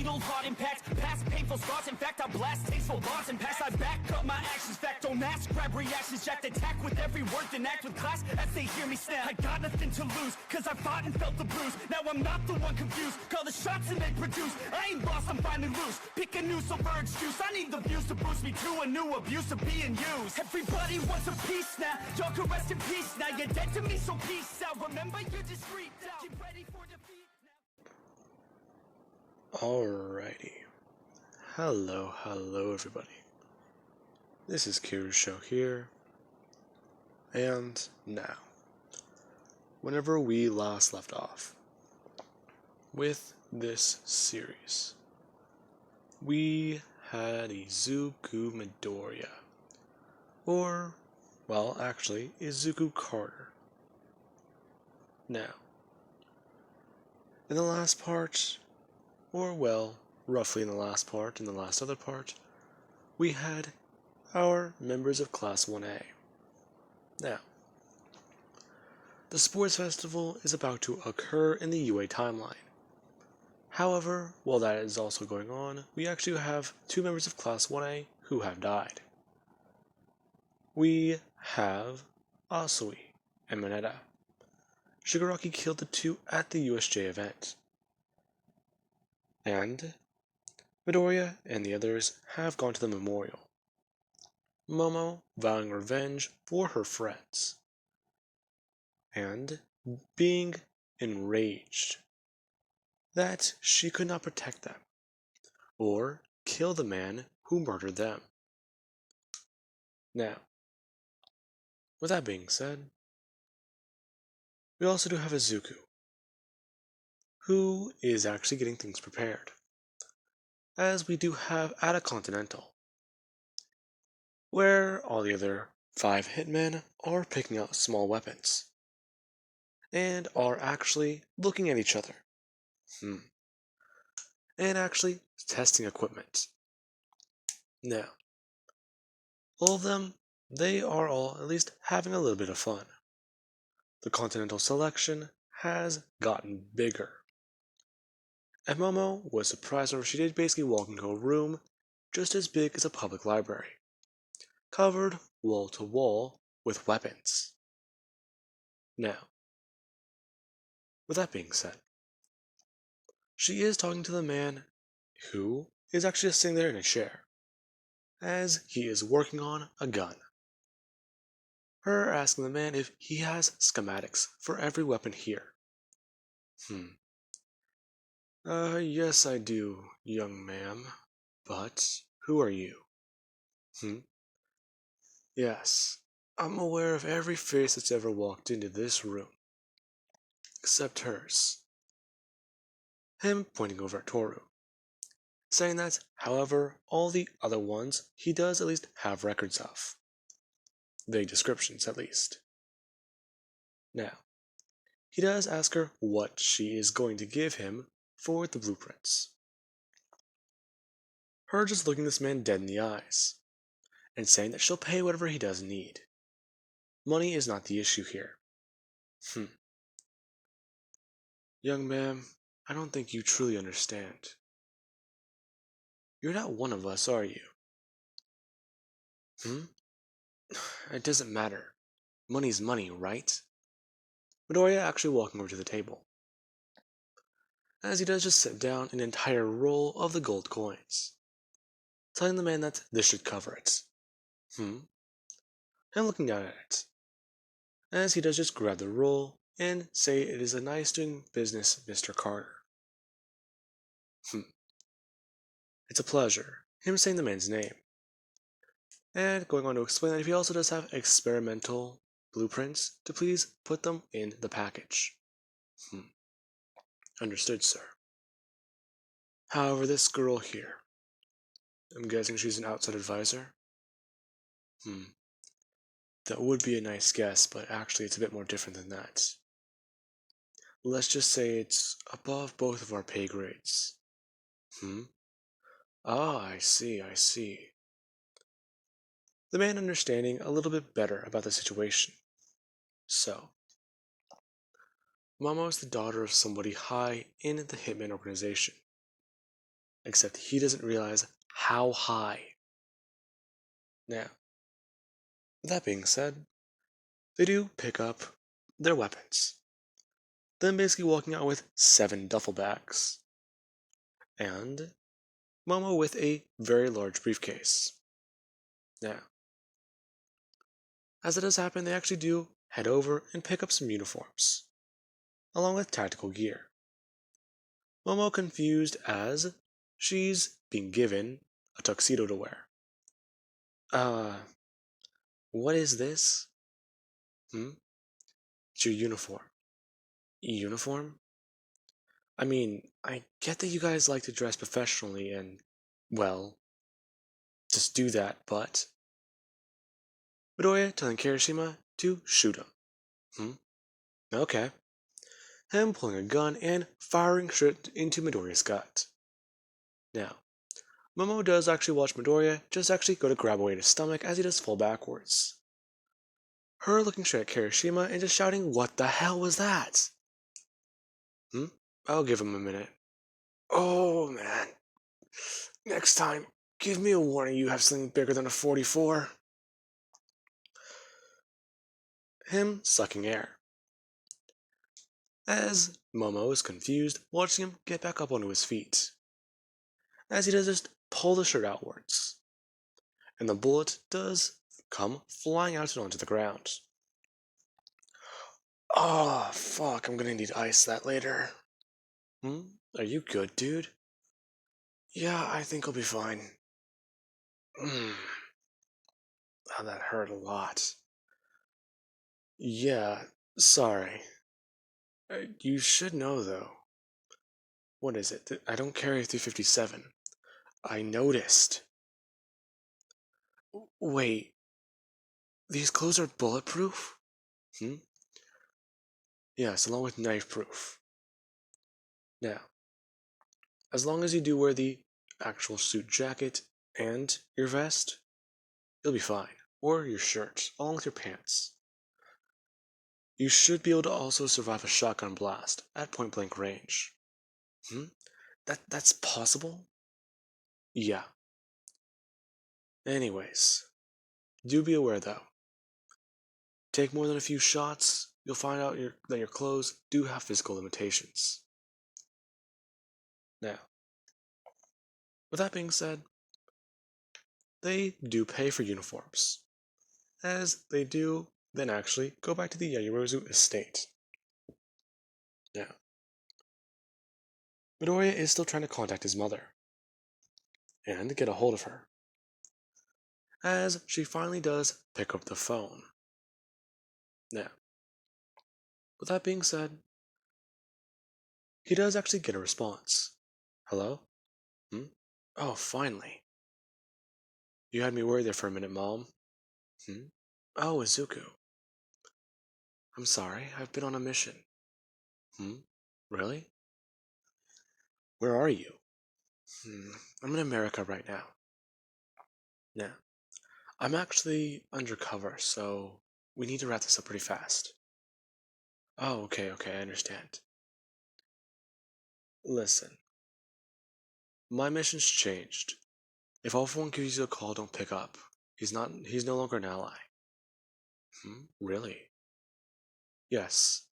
fatal heart impacts, past painful scars. In fact, I blast tasteful bars and pass. I back up my actions, fact don't ask, grab reactions, jacked attack with every word, then act with class as they hear me snap. I got nothing to lose, cause I fought and felt the bruise. Now I'm not the one confused, call the shots and they produce. I ain't lost, I'm finally loose. Pick a new silver excuse, I need the views to boost me to a new abuse of being used. Everybody wants a piece now, y'all can rest in peace now. You're dead to me, so peace out. Remember, you're discreet out. Get ready for defeat now. Alrighty. Hello everybody. This is Kiru's show here. And now, whenever we last left off with this series, we had Izuku Midoriya, or, well, actually, Izuku Carter. Now, in the last part, or well, roughly in the last part, and the last other part, we had our members of Class 1A. Now, the sports festival is about to occur in the UA timeline. However, while that is also going on, we actually have two members of Class 1A who have died. We have Asui and Mineta. Shigaraki killed the two at the USJ event. And Midoriya and the others have gone to the memorial. Momo vowing revenge for her friends. And being enraged that she could not protect them, or kill the man who murdered them. Now, with that being said, we also do have Izuku, who is actually getting things prepared, as we do have at a Continental, where all the other 5 hitmen are picking out small weapons, and are actually looking at each other. And actually testing equipment. Now, all of them, they are all at least having a little bit of fun. The Continental selection has gotten bigger. And Momo was surprised whenever she did basically walk into a room just as big as a public library, covered wall to wall with weapons. Now, with that being said, she is talking to the man who is actually just sitting there in a chair, as he is working on a gun. Her asking the man if he has schematics for every weapon here. Yes I do, young ma'am, but who are you? Yes, I'm aware of every face that's ever walked into this room, except hers. Him pointing over at Toru, saying that, however, all the other ones he does at least have records of. Vague descriptions, at least. Now, he does ask her what she is going to give him for the blueprints. Her just looking this man dead in the eyes, and saying that she'll pay whatever he does need. Money is not the issue here. Young ma'am, I don't think you truly understand. You're not one of us, are you? It doesn't matter. Money's money, right? Midoriya actually walking over to the table, as he does just set down an entire roll of the gold coins, telling the man that this should cover it. And looking down at it, as he does just grab the roll and say it is a nice doing business, Mr. Carter. It's a pleasure, him saying the man's name, and going on to explain that if he also does have experimental blueprints, to please put them in the package. Understood, sir. However, this girl here, I'm guessing she's an outside advisor? That would be a nice guess, but actually it's a bit more different than that. Let's just say it's above both of our pay grades. Ah, I see. The man understanding a little bit better about the situation. So, Momo is the daughter of somebody high in the Hitman organization. except he doesn't realize how high. Now, with that being said, they do pick up their weapons, then basically walking out with 7 duffel bags, and Momo with a very large briefcase. Now, as it does happen, they actually do head over and pick up some uniforms, along with tactical gear. Momo confused as she's being given a tuxedo to wear. What is this? It's your uniform. Uniform? I mean, I get that you guys like to dress professionally and, well, just do that, but... Midoriya telling Kirishima to shoot him. Okay. Him pulling a gun and firing straight into Midoriya's gut. Now, Momo does actually watch Midoriya just actually go to grab away at his stomach as he does fall backwards. Her looking straight at Kirishima and just shouting, "What the hell was that?" I'll give him a minute. Oh man. Next time, give me a warning you have something bigger than a 44. Him sucking air. As Momo is confused, watching him get back up onto his feet. As he does just pull the shirt outwards. And the bullet does come flying out and onto the ground. Oh, fuck, I'm gonna need to ice that later. Are you good, dude? Yeah, I think I'll be fine. Oh, that hurt a lot. Yeah, sorry. You should know, though. What is it? I don't carry a 357. I noticed. Wait. These clothes are bulletproof? Yes, along with knife-proof. Now, as long as you do wear the actual suit jacket and your vest, you'll be fine. Or your shirt, along with your pants. You should be able to also survive a shotgun blast at point-blank range. That's possible? Yeah. Anyways, do be aware though. Take more than a few shots, you'll find out that your clothes do have physical limitations. Now, with that being said, they do pay for uniforms, as they do then actually go back to the Yaoyorozu estate. Now, Midoriya is still trying to contact his mother, and get a hold of her, as she finally does pick up the phone. Now, with that being said, he does actually get a response. Hello? Oh, finally. You had me worried there for a minute, Mom. Oh, Izuku. I'm sorry, I've been on a mission. Really? Where are you? I'm in America right now. Yeah. I'm actually undercover, so we need to wrap this up pretty fast. Oh, okay, I understand. Listen. My mission's changed. If All For One gives you a call, don't pick up. He's no longer an ally. Really? Yes.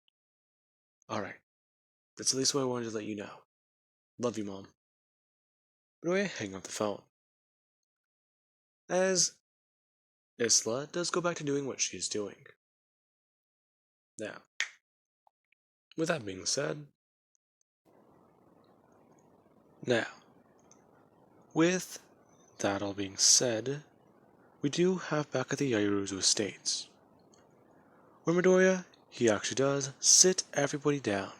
Alright. That's at least what I wanted to let you know. Love you, Mom. But I hang up the phone. As Isla does go back to doing what she's doing. Now, with that being said, we do have back at the Yaoyorozu estates, where Midoriya, he actually does sit everybody down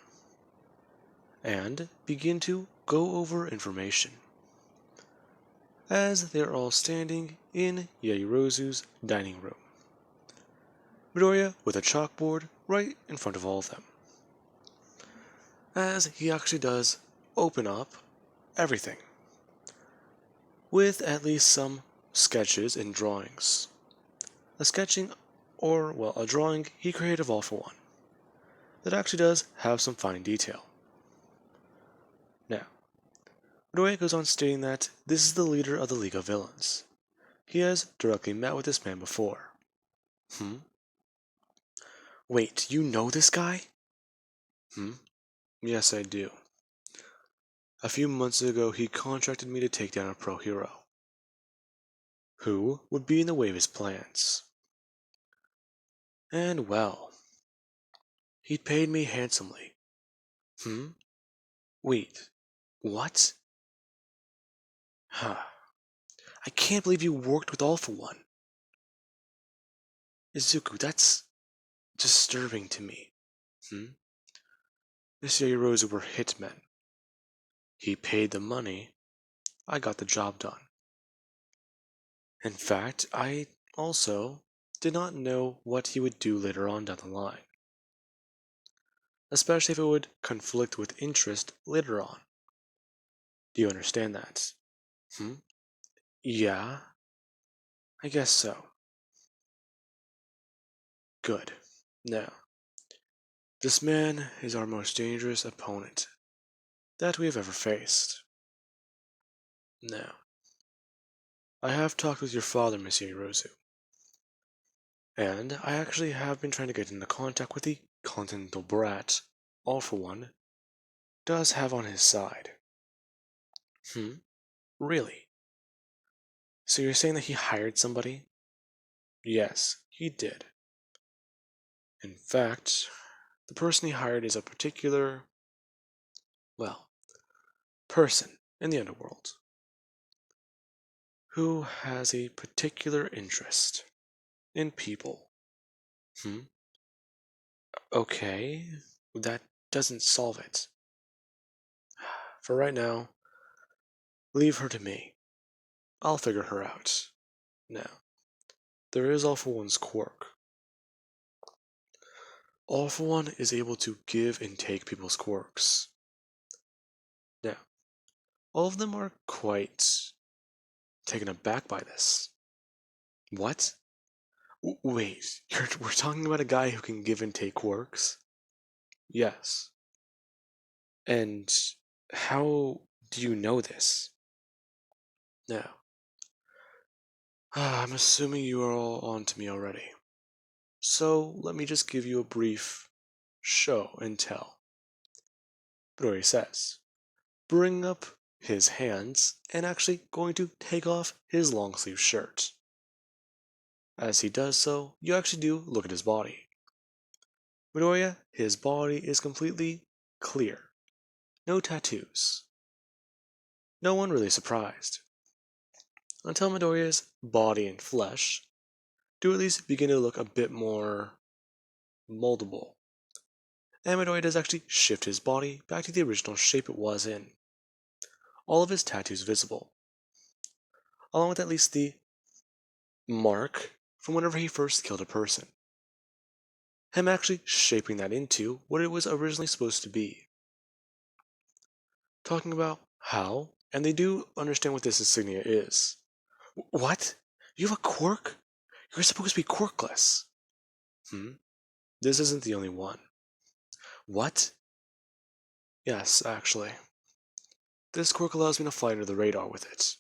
and begin to go over information, as they are all standing in Yaoyorozu's dining room. Midoriya with a chalkboard right in front of all of them, as he actually does open up everything, with at least some sketches and drawings. A drawing he created of All For One, that actually does have some fine detail. Now, Midoriya goes on stating that this is the leader of the League of Villains. He has directly met with this man before. Hmm? Wait, you know this guy? Hmm? Yes, I do. A few months ago, he contracted me to take down a pro hero, who would be in the way of his plans. And well, he paid me handsomely. Hmm? Wait, what? Huh. I can't believe you worked with All for One. Izuku, that's disturbing to me. Hmm? This Yaoyorozu were hitmen. He paid the money, I got the job done. In fact, I also did not know what he would do later on down the line, especially if it would conflict with interest later on. Do you understand that? Hmm? Yeah, I guess so. Good. Now, this man is our most dangerous opponent that we have ever faced. Now, I have talked with your father, Monsieur Rosu, and I actually have been trying to get into contact with the Continental Brat, All for One, does have on his side. Hmm? Really? So you're saying that he hired somebody? Yes, he did. In fact, the person he hired is a particular, well, person in the underworld who has a particular interest in people. Hmm? Okay, that doesn't solve it. For right now, leave her to me. I'll figure her out. Now, there is All for One's quirk. All for One is able to give and take people's quirks. Now, all of them are quite taken aback by this. What? Wait, we're talking about a guy who can give and take quirks? Yes. And how do you know this? Now, I'm assuming you are all on to me already. So let me just give you a brief show and tell. Midori says, bringing up his hands and actually going to take off his long sleeve shirt. As he does so, you actually do look at his body. Midoriya, his body is completely clear. No tattoos. No one really surprised. Until Midoriya's body and flesh do at least begin to look a bit more moldable. And Midoriya does actually shift his body back to the original shape it was in. All of his tattoos visible. Along with at least the mark from whenever he first killed a person. Him actually shaping that into what it was originally supposed to be. Talking about how, and they do understand what this insignia is. What? You have a quirk? You're supposed to be quirkless. Hmm? This isn't the only one. What? Yes, actually. This quirk allows me to fly under the radar with it.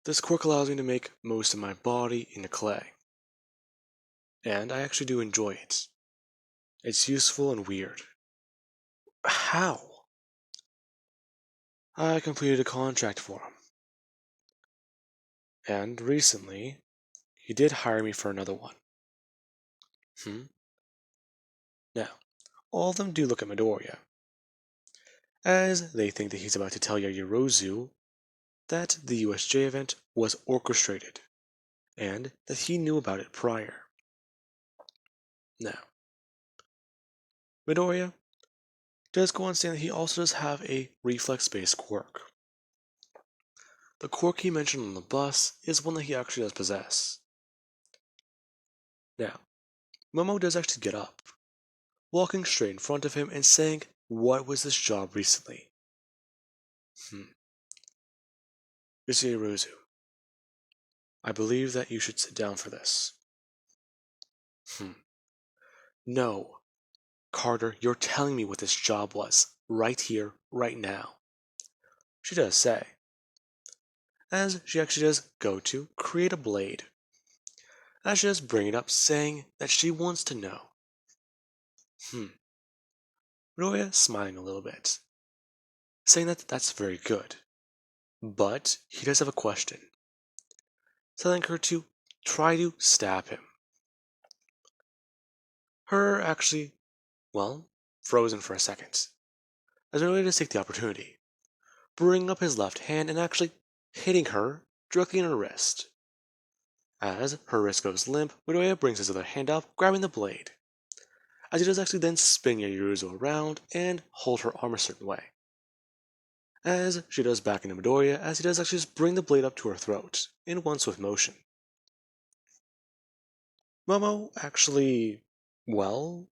This quirk allows me to make most of my body into clay. And I actually do enjoy it. It's useful and weird. How? I completed a contract for him. And recently, he did hire me for another one. Hmm? Now, all of them do look at Midoriya, as they think that he's about to tell Yaoyorozu that the USJ event was orchestrated, and that he knew about it prior. Now, Midoriya does go on saying that he also does have a reflex-based quirk. The quirk he mentioned on the bus is one that he actually does possess. Now, Momo does actually get up, walking straight in front of him and saying, "What was this job recently?" Monsieur Rozu, I believe that you should sit down for this. No, Carter, you're telling me what this job was, right here, right now. she does say, as she actually does go to create a blade, as she does bring it up saying that she wants to know. Midoriya smiling a little bit, saying that that's very good, but he does have a question, telling her to try to stab him. Her actually, well, frozen for a second, as Midoriya does take the opportunity, bringing up his left hand and actually hitting her directly in her wrist. As her wrist goes limp, Midoriya brings his other hand up, grabbing the blade, as he does actually then spin Yaruzu around and hold her arm a certain way. As she does back into Midoriya, as he does actually just bring the blade up to her throat in one swift motion. Momo actually, well,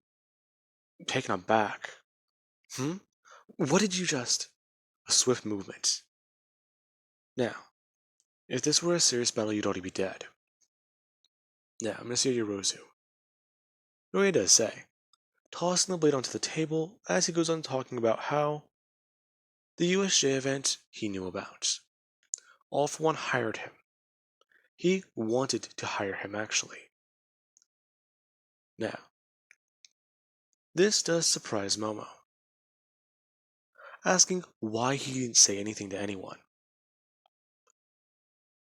taken aback. What did you just? A swift movement. Now, if this were a serious battle, you'd already be dead. Now, Monsieur Yaruzu. Midoriya does say, tossing the blade onto the table as he goes on talking about how the USJ event he knew about. All for One hired him. He wanted to hire him, actually. Now, this does surprise Momo, asking why he didn't say anything to anyone.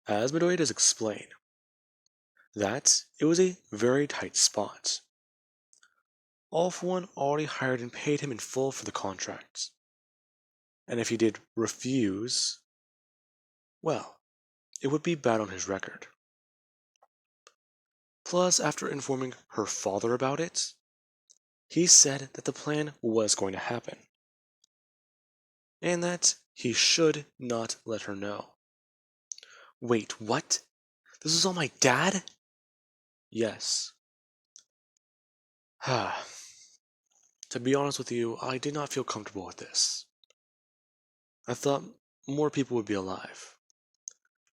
As Midoriya does explain, that it was a very tight spot. All for One already hired and paid him in full for the contract. And if he did refuse, well, it would be bad on his record. Plus, after informing her father about it, he said that the plan was going to happen, and that he should not let her know. Wait, what? This is all my dad? Yes. To be honest with you, I did not feel comfortable with this. I thought more people would be alive.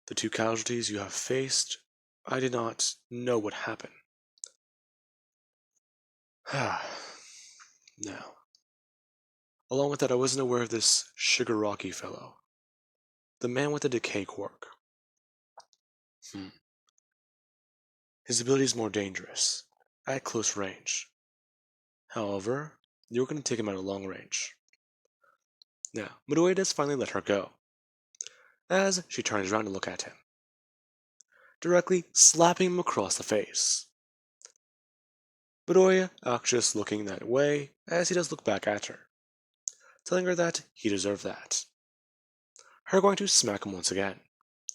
The 2 casualties you have faced, I did not know would happen. Now, along with that, I wasn't aware of this Shigaraki fellow. The man with the decay quirk. His ability is more dangerous, at close range. However, you're going to take him at a long range. Now, Midoriya does finally let her go, as she turns around to look at him, directly slapping him across the face. Midoriya actually just looking that way as he does look back at her, telling her that he deserved that. Her going to smack him once again,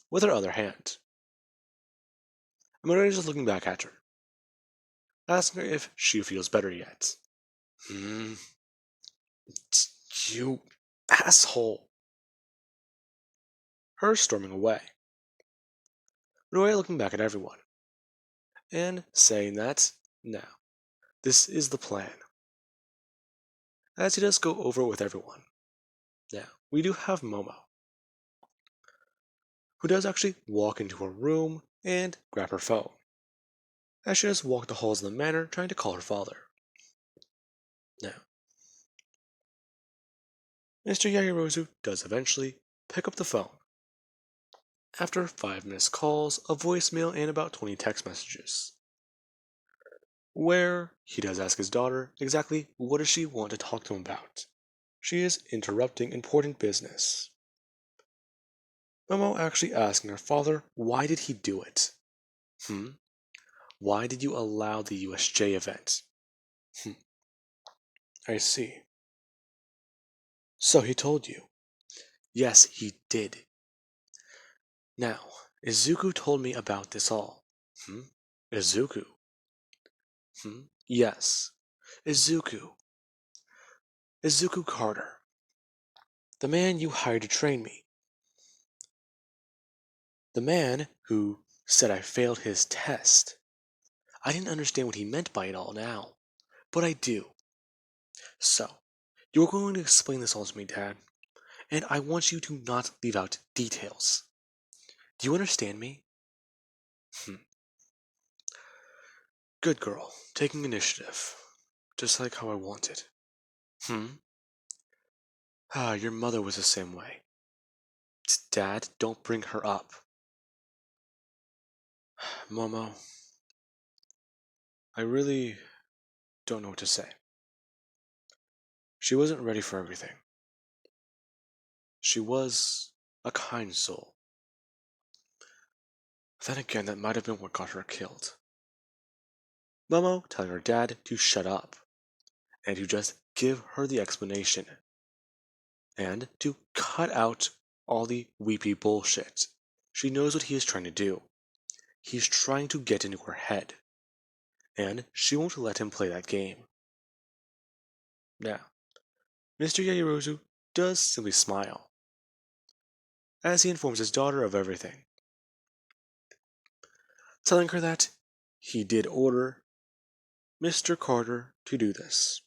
with her other hand. And Midoriya just looking back at her, asking her if she feels better yet. You asshole. Her storming away. Midoriya looking back at everyone, and saying that, now, this is the plan. As he does go over it with everyone. Now, we do have Momo, who does actually walk into her room and grab her phone, as she does walk the halls of the manor trying to call her father. Now, Mr. Yaoyorozu does eventually pick up the phone. After 5 missed calls, a voicemail, and about 20 text messages, where he does ask his daughter exactly what does she want to talk to him about. She is interrupting important business. Momo actually asking her father, why did he do it? Why did you allow the USJ event? I see. So he told you? Yes, he did. Now, Izuku told me about this all. Izuku? Yes. Izuku. Izuku Carter. The man you hired to train me. The man who said I failed his test. I didn't understand what he meant by it all now, but I do. So, you're going to explain this all to me, Dad, and I want you to not leave out details. Do you understand me? Good girl, taking initiative, just like how I wanted. Your mother was the same way. Dad, don't bring her up. Momo, I really don't know what to say. She wasn't ready for everything. She was a kind soul. Then again, that might have been what got her killed. Momo telling her dad to shut up and to just give her the explanation and to cut out all the weepy bullshit. She knows what he is trying to do. He's trying to get into her head, and she won't let him play that game. Now, Mr. Yaoyorozu does simply smile as he informs his daughter of everything, telling her that he did order Mr. Carter to do this,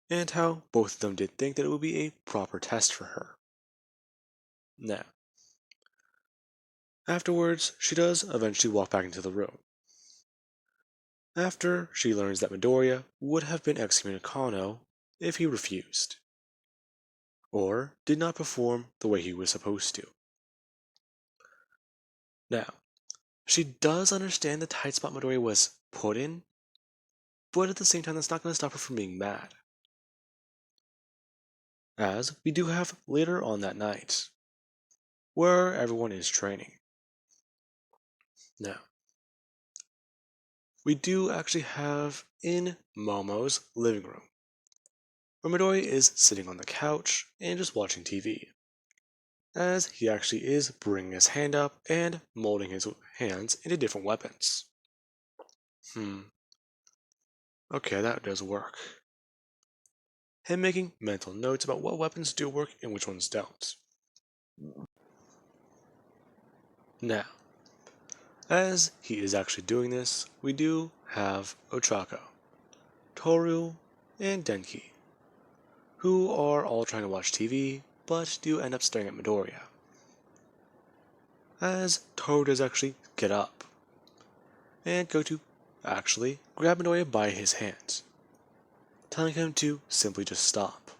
and how both of them did think that it would be a proper test for her. Now, afterwards, she does eventually walk back into the room. After she learns that Midoriya would have been excommunicado if he refused, or did not perform the way he was supposed to. Now, she does understand the tight spot Midoriya was put in, but at the same time that's not going to stop her from being mad. As we do have later on that night, where everyone is training. Now, we do actually have in Momo's living room, where Midoriya is sitting on the couch and just watching TV, as he actually is bringing his hand up and molding his hands into different weapons. Okay, that does work. Him making mental notes about what weapons do work and which ones don't. Now, as he is actually doing this, we do have Ochako, Toru, and Denki, who are all trying to watch TV, but do end up staring at Midoriya. As Toru does actually get up, and go to actually grab Midoriya by his hands, telling him to simply just stop.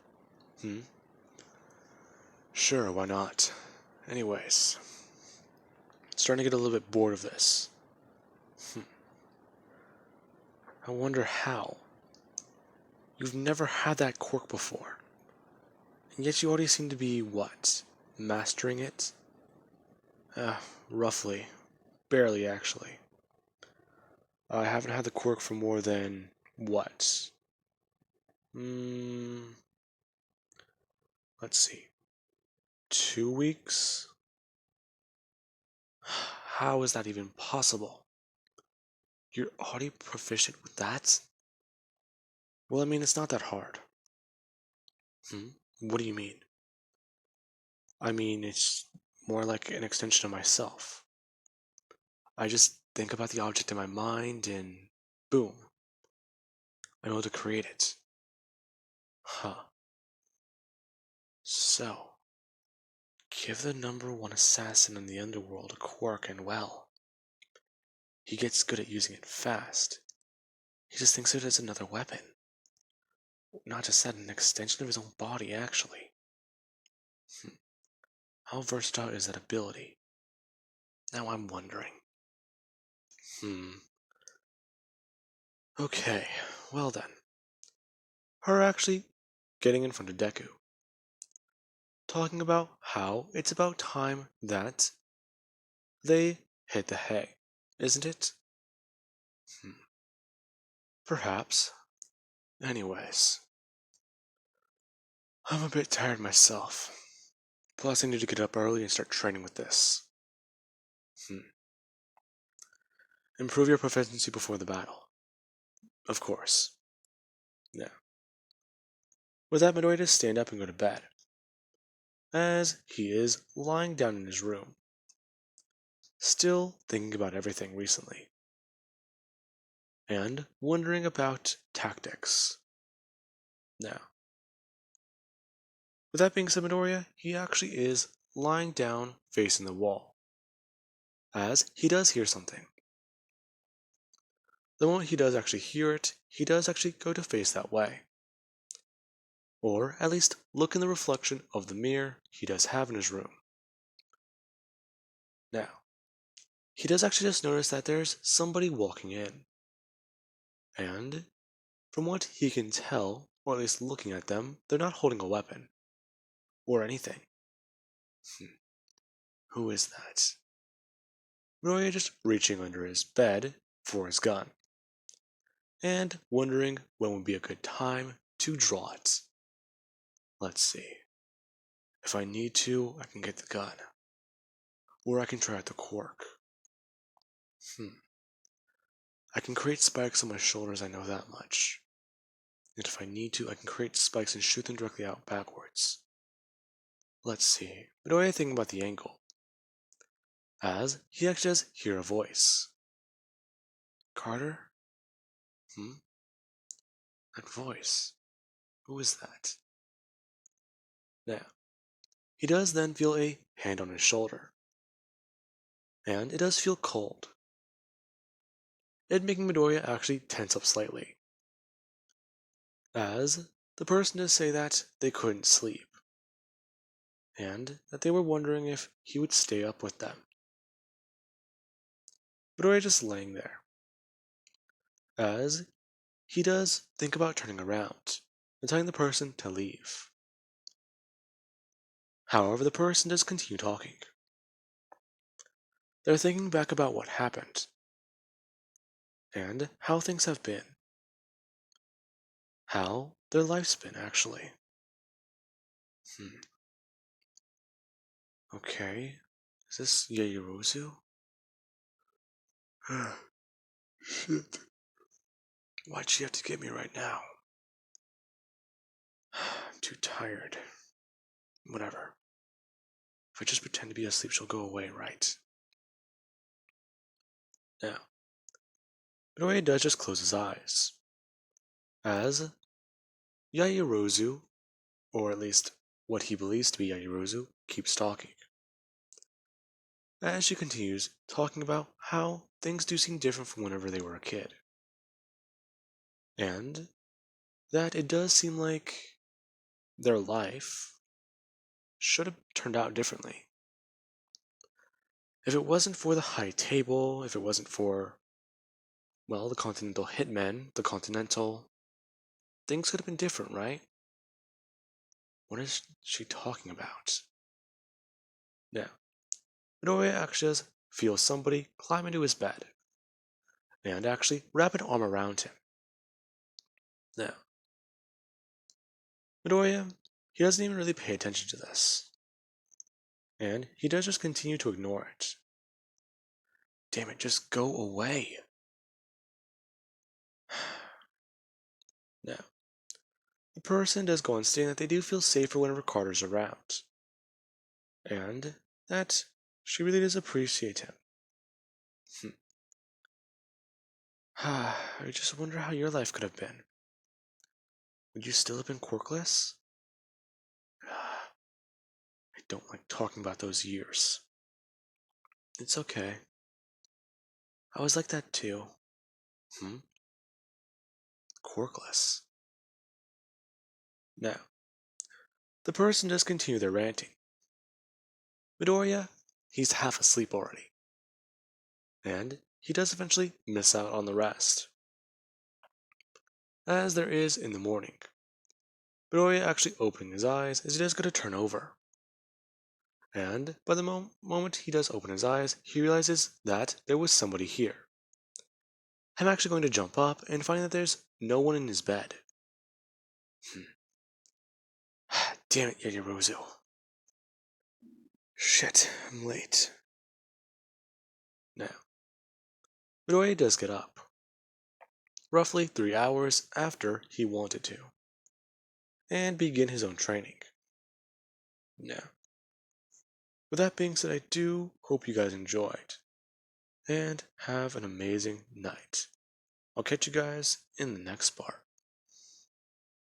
Sure, why not? Anyways, starting to get a little bit bored of this. I wonder how. You've never had that quirk before. And yet you already seem to be, what? Mastering it? Roughly. Barely, actually. I haven't had the quirk for more than, what? Let's see. 2 weeks? How is that even possible? You're already proficient with that? Well, I mean, it's not that hard. What do you mean? I mean, it's more like an extension of myself. I just think about the object in my mind and boom, I'm able to create it. So, give the #1 assassin in the underworld a quirk and well, he gets good at using it fast. He just thinks of it as another weapon. Not just that, an extension of his own body, actually. How versatile is that ability? Now I'm wondering. Okay, well then. Her actually getting in front of Deku, talking about how it's about time that they hit the hay, isn't it? Perhaps. Anyways, I'm a bit tired myself. Plus, I need to get up early and start training with this. Improve your proficiency before the battle. Of course. Now, with that, Midoriya does stand up and go to bed, as he is lying down in his room, still thinking about everything recently, and wondering about tactics. Now, with that being said, Midoriya, he actually is lying down facing the wall, as he does hear something. The moment he does actually hear it, he does actually go to face that way. Or at least look in the reflection of the mirror he does have in his room. Now, he does actually just notice that there's somebody walking in. And from what he can tell, or at least looking at them, they're not holding a weapon. Or anything. Who is that? Roy just reaching under his bed for his gun. And wondering when would be a good time to draw it. Let's see. If I need to, I can get the gun. Or I can try out the quirk. I can create spikes on my shoulders, I know that much. And if I need to, I can create spikes and shoot them directly out backwards. Let's see. What do I think about the angle? As he actually does hear a voice. Carter? That voice. Who is that? Now, he does then feel a hand on his shoulder. And it does feel cold. It making Midoriya actually tense up slightly. As the person does say that they couldn't sleep. And that they were wondering if he would stay up with them. Midoriya just laying there. As he does think about turning around and telling the person to leave. However, the person does continue talking. They're thinking back about what happened and how things have been. How their life's been, actually. Okay. Is this Yaoyorozu? Shit. Why'd she have to get me right now? I'm too tired. Whatever. If I just pretend to be asleep, she'll go away, right? Now, Midoriya does just close his eyes. As Yaoyorozu, or at least what he believes to be Yaoyorozu, keeps talking. As she continues talking about how things do seem different from whenever they were a kid. And that it does seem like their life should have turned out differently. If it wasn't for the high table, if it wasn't for, well, the Continental Hitmen, the Continental, things could have been different, right? What is she talking about? Now, Midoriya actually does feel somebody climb into his bed and actually wrap an arm around him. Now, Midoriya, he doesn't even really pay attention to this. And he does just continue to ignore it. Damn it, just go away. Now, the person does go on stating that they do feel safer whenever Carter's around. And that she really does appreciate him. I just wonder how your life could have been. Would you still have been quirkless? I don't like talking about those years. It's okay. I was like that too. Quirkless. Now, the person does continue their ranting. Midoriya, he's half asleep already. And he does eventually miss out on the rest. As there is in the morning. Midoriya actually opening his eyes as he does go to turn over. And by the moment he does open his eyes, he realizes that there was somebody here. I'm actually going to jump up and find that there's no one in his bed. Damn it, Yaoyorozu. Shit, I'm late. Now, Midoriya does get up. Roughly 3 hours after he wanted to. And begin his own training. Now, with that being said, I do hope you guys enjoyed. And have an amazing night. I'll catch you guys in the next part.